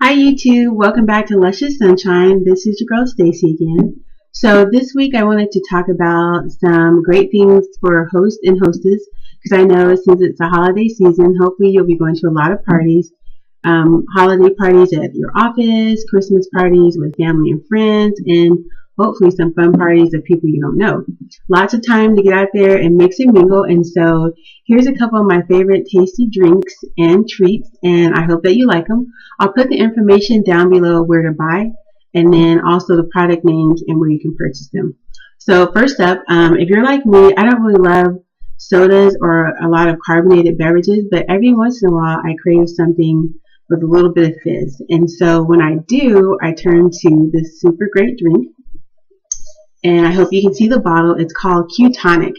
Hi YouTube, welcome back to Luscious Sunshine. This is your girl Stacy again. So this week I wanted to talk about some great things for host and hostess, because I know since it's a holiday season, hopefully you'll be going to a lot of parties, holiday parties at your office, Christmas parties with family and friends, and hopefully some fun parties of people you don't know. Lots of time to get out there and mix and mingle, and so here's a couple of my favorite tasty drinks and treats, and I hope that you like them. I'll put the information down below where to buy, and then also the product names and where you can purchase them. So first up, if you're like me, I don't really love sodas or a lot of carbonated beverages, but every once in a while I crave something with a little bit of fizz. And so when I do, I turn to this super great drink. And I hope you can see the bottle. It's called Tonic.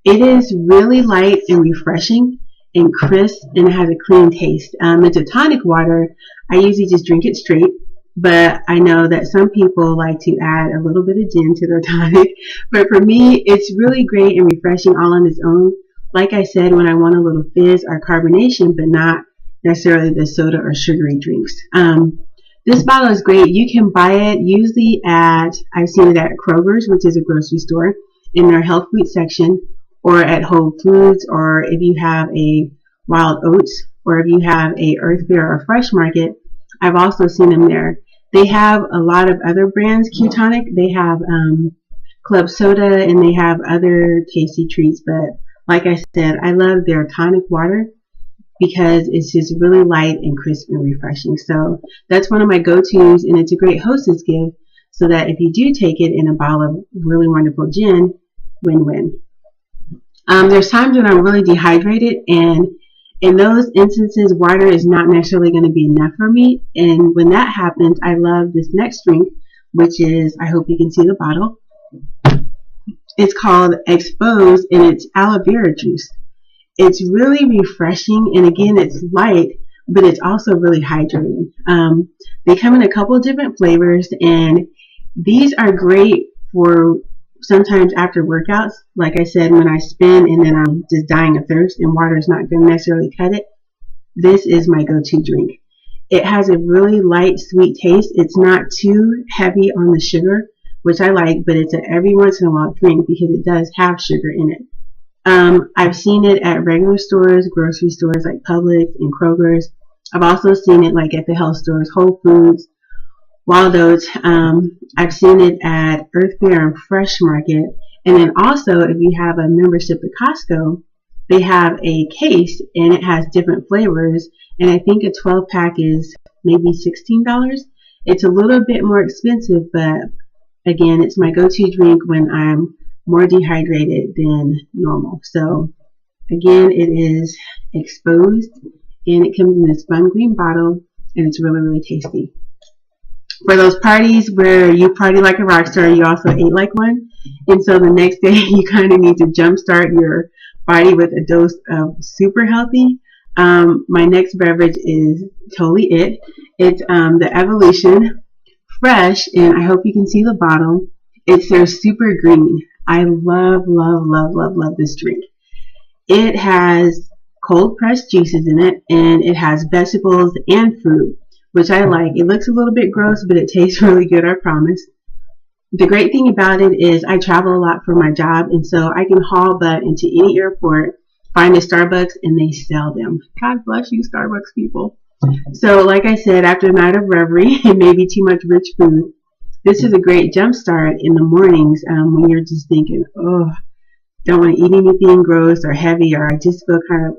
It is really light and refreshing and crisp, and it has a clean taste. It's a tonic water. I usually just drink it straight, but I know that some people like to add a little bit of gin to their tonic. But for me, it's really great and refreshing all on its own. Like I said, when I want a little fizz or carbonation, but not necessarily the soda or sugary drinks. This bottle is great. You can buy it usually I've seen it at Kroger's, which is a grocery store, in their health food section, or at Whole Foods, or if you have a Wild Oats, or if you have a Earthfare or Fresh Market. I've also seen them there. They have a lot of other brands, Tonic. They have Club Soda, and they have other tasty treats, but like I said, I love their tonic water because it's just really light and crisp and refreshing. So that's one of my go-tos, and it's a great hostess gift, so that if you do take it in a bottle of really wonderful gin, win-win. There's times when I'm really dehydrated, and in those instances, water is not necessarily going to be enough for me. And when that happens, I love this next drink, which is, I hope you can see the bottle. It's called Exposed, and it's aloe vera juice. It's really refreshing, and again, it's light, but it's also really hydrating. They come in a couple of different flavors, and these are great for sometimes after workouts. Like I said, when I spin and then I'm just dying of thirst and water is not going to necessarily cut it, this is my go-to drink. It has a really light, sweet taste. It's not too heavy on the sugar, which I like, but it's an every once in a while drink because it does have sugar in it. I've seen it at regular stores, grocery stores like Publix and Kroger's. I've also seen it like at the health stores, Whole Foods, Wild Oats. I've seen it at Earthfare and Fresh Market. And then also, if you have a membership at Costco, they have a case and it has different flavors. And I think a 12-pack is maybe $16. It's a little bit more expensive, but again, it's my go-to drink when I'm more dehydrated than normal. So again, it is Exposed, and it comes in this fun green bottle, and it's really, really tasty. For those parties where you party like a rock star, you also ate like one, and so the next day you kind of need to jumpstart your body with a dose of super healthy. My next beverage is totally it. It's the Evolution Fresh, and I hope you can see the bottle. It's their super green. I love, love, love, love, love this drink. It has cold pressed juices in it, and it has vegetables and fruit, which I like. It looks a little bit gross, but it tastes really good, I promise. The great thing about it is I travel a lot for my job, and so I can haul butt into any airport, find a Starbucks, and they sell them. God bless you, Starbucks people. So like I said, after a night of reverie and maybe too much rich food, this is a great jump start in the mornings when you're just thinking, oh, don't want to eat anything gross or heavy, or I just feel kind of,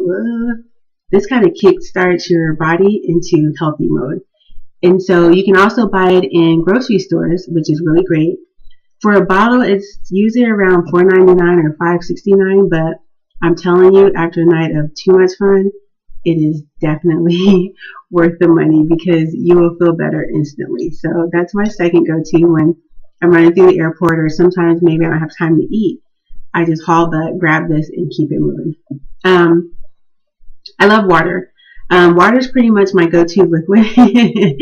this kind of kick starts your body into healthy mode. And so you can also buy it in grocery stores, which is really great. For a bottle, it's usually around $4.99 or $5.69, but I'm telling you, after a night of too much fun, it is definitely worth the money because you will feel better instantly. So that's my second go-to when I'm running through the airport, or sometimes maybe I don't have time to eat. I just haul butt, grab this, and keep it moving. I love water. Water is pretty much my go-to liquid.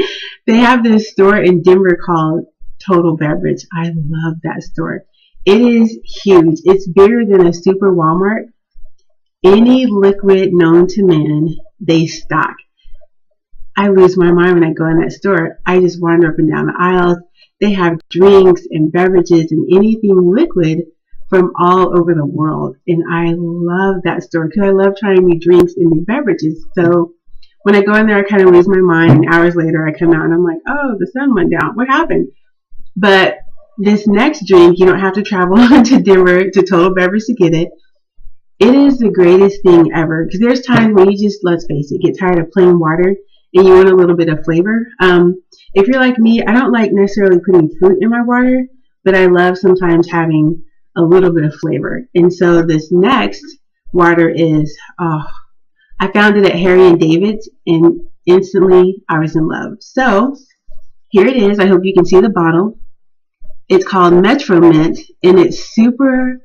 They have this store in Denver called Total Beverage. I love that store. It is huge. It's bigger than a super Walmart. Any liquid known to man, they stock. I lose my mind when I go in that store. I just wander up and down the aisles. They have drinks and beverages and anything liquid from all over the world. And I love that store because I love trying new drinks and new beverages. So when I go in there, I kind of lose my mind. And hours later, I come out and I'm like, oh, the sun went down. What happened? But this next drink, you don't have to travel to Denver to Total Beverage to get it. It is the greatest thing ever because there's times when you just, let's face it, get tired of plain water and you want a little bit of flavor. If you're like me, I don't like necessarily putting fruit in my water, but I love sometimes having a little bit of flavor. And so this next water is, I found it at Harry and David's and instantly I was in love. So here it is. I hope you can see the bottle. It's called Metromint and it's super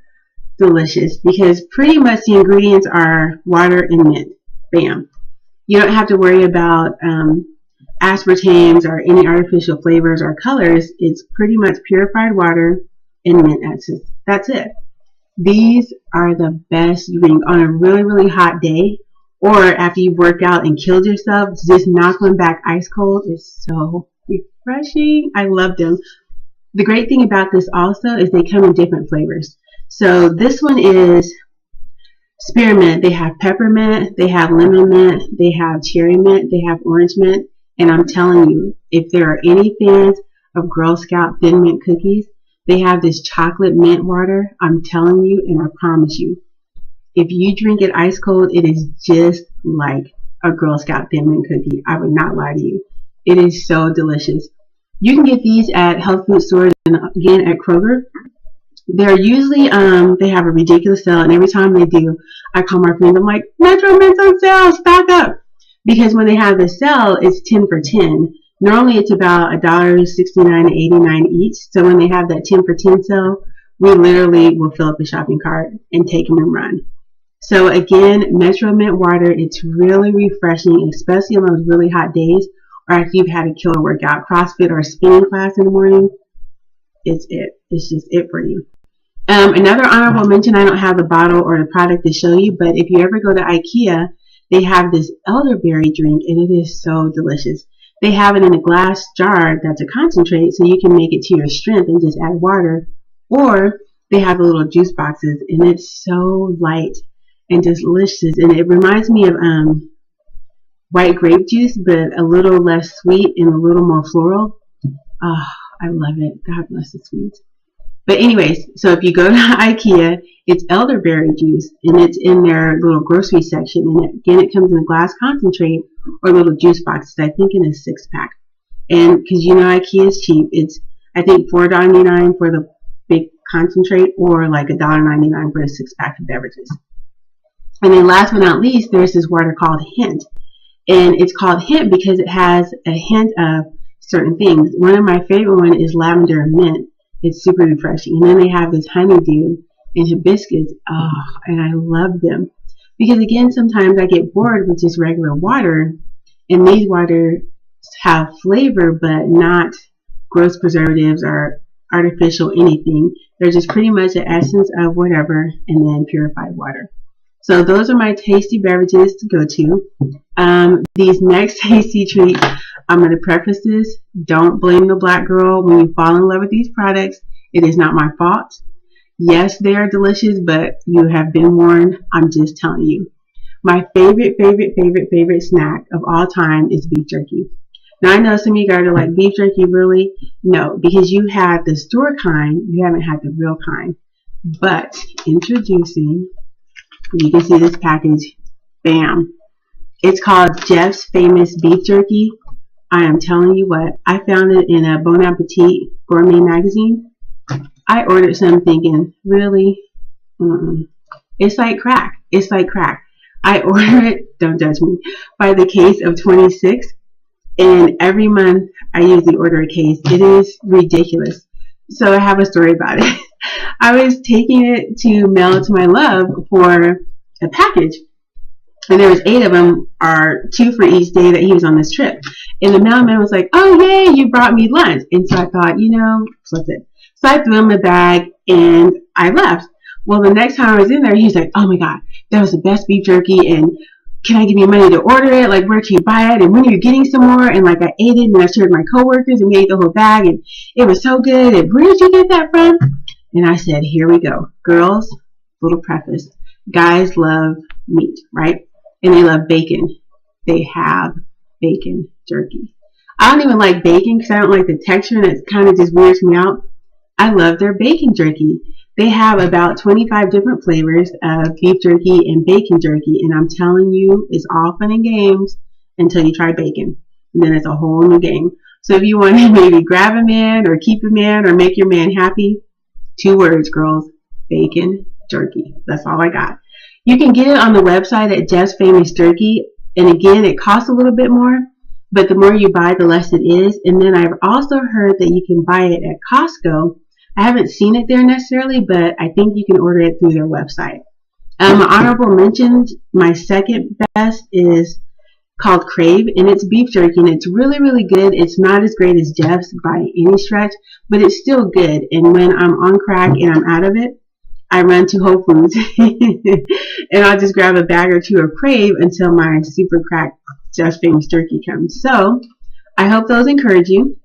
delicious because pretty much the ingredients are water and mint. Bam. You don't have to worry about aspartames or any artificial flavors or colors. It's pretty much purified water and mint essence. That's it. These are the best drink on a really, really hot day or after you've worked out and killed yourself. Just knock one back ice cold is so refreshing. I love them. The great thing about this also is they come in different flavors. So this one is spearmint. They have peppermint, they have lemon mint, they have cherry mint, they have orange mint. And I'm telling you, if there are any fans of Girl Scout Thin Mint cookies, they have this chocolate mint water. I'm telling you, and I promise you, if you drink it ice cold, it is just like a Girl Scout Thin Mint cookie. I would not lie to you. It is so delicious. You can get these at health food stores and again at Kroger. They're usually, they have a ridiculous sale, and every time they do, I call my friends, I'm like, Metromint's on sale, stock up. Because when they have the sale, it's 10 for 10. Normally it's about $1.69 to 89 each. So when they have that 10 for 10 sale, we literally will fill up a shopping cart and take them and run. So again, Metromint water, it's really refreshing, especially on those really hot days, or if you've had a killer workout, CrossFit or a spinning class in the morning. It's it. It's just it for you. Another honorable mention, I don't have the bottle or the product to show you, but if you ever go to Ikea, they have this elderberry drink, and it is so delicious. They have it in a glass jar that's a concentrate, so you can make it to your strength and just add water. Or they have the little juice boxes, and it's so light and delicious. And it reminds me of white grape juice, but a little less sweet and a little more floral. Oh, I love it. God bless the sweets. But anyways, so if you go to Ikea, it's elderberry juice, and it's in their little grocery section. And again, it comes in a glass concentrate or little juice boxes, I think in a 6-pack. And because you know Ikea is cheap, it's I think $4.99 for the big concentrate or like $1.99 for a 6-pack of beverages. And then last but not least, there's this water called Hint. And it's called Hint because it has a hint of certain things. One of my favorite ones is lavender and mint. It's super refreshing. And then they have this honeydew and hibiscus. Oh, and I love them. Because again, sometimes I get bored with just regular water. And these waters have flavor, but not gross preservatives or artificial anything. They're just pretty much the essence of whatever and then purified water. So those are my tasty beverages to go to. These next tasty treats, I'm going to preface this. Don't blame the black girl when you fall in love with these products. It is not my fault. Yes, they are delicious, but you have been warned. I'm just telling you. My favorite snack of all time is beef jerky. Now, I know some of you guys are like, beef jerky, really? No, because you had the store kind. You haven't had the real kind. But introducing, you can see this package. Bam. It's called Jeff's Famous Beef Jerky. I am telling you what, I found it in a Bon Appetit Gourmet magazine. I ordered some thinking, really? It's like crack. It's like crack. I order it, don't judge me, by the case of 26. And every month I usually order a case. It is ridiculous. So I have a story about it. I was taking it to mail to my love for a package. And there was 8 of them, or 2 for each day that he was on this trip. And the mailman was like, oh, yay, you brought me lunch. And so I thought, you know, flip it. So I threw him a bag and I left. Well, the next time I was in there, he's like, oh my God, that was the best beef jerky. And can I give you money to order it? Like, where can you buy it? And when are you getting some more? And like, I ate it and I shared my coworkers and we ate the whole bag and it was so good. And where did you get that from? And I said, here we go. Girls, little preface. Guys love meat, right? And they love bacon. They have bacon jerky. I don't even like bacon because I don't like the texture and it kind of just weirds me out. I love their bacon jerky. They have about 25 different flavors of beef jerky and bacon jerky, and I'm telling you, it's all fun and games until you try bacon, and then it's a whole new game. So if you want to maybe grab a man or keep a man or make your man happy, 2 words, girls, bacon jerky. That's all I got. You can get it on the website at Just Famous Jerky, and again, it costs a little bit more, but the more you buy, the less it is. And then I've also heard that you can buy it at Costco. I haven't seen it there necessarily, but I think you can order it through their website. Honorable mentions, my second best is called Krave, and it's beef jerky, and it's really, really good. It's not as great as Jeff's by any stretch, but it's still good. And when I'm on crack and I'm out of it, I run to Whole Foods, and I'll just grab a bag or 2 of Krave until my super crack Just Famous Jerky comes. So I hope those encourage you.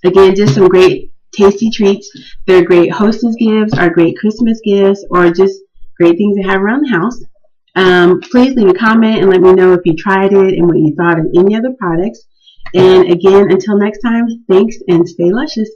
Again, just some great tasty treats. They're great hostess gifts, or great Christmas gifts, or just great things to have around the house. Please leave a comment and let me know if you tried it and what you thought of any other products. And again, until next time, thanks and stay luscious.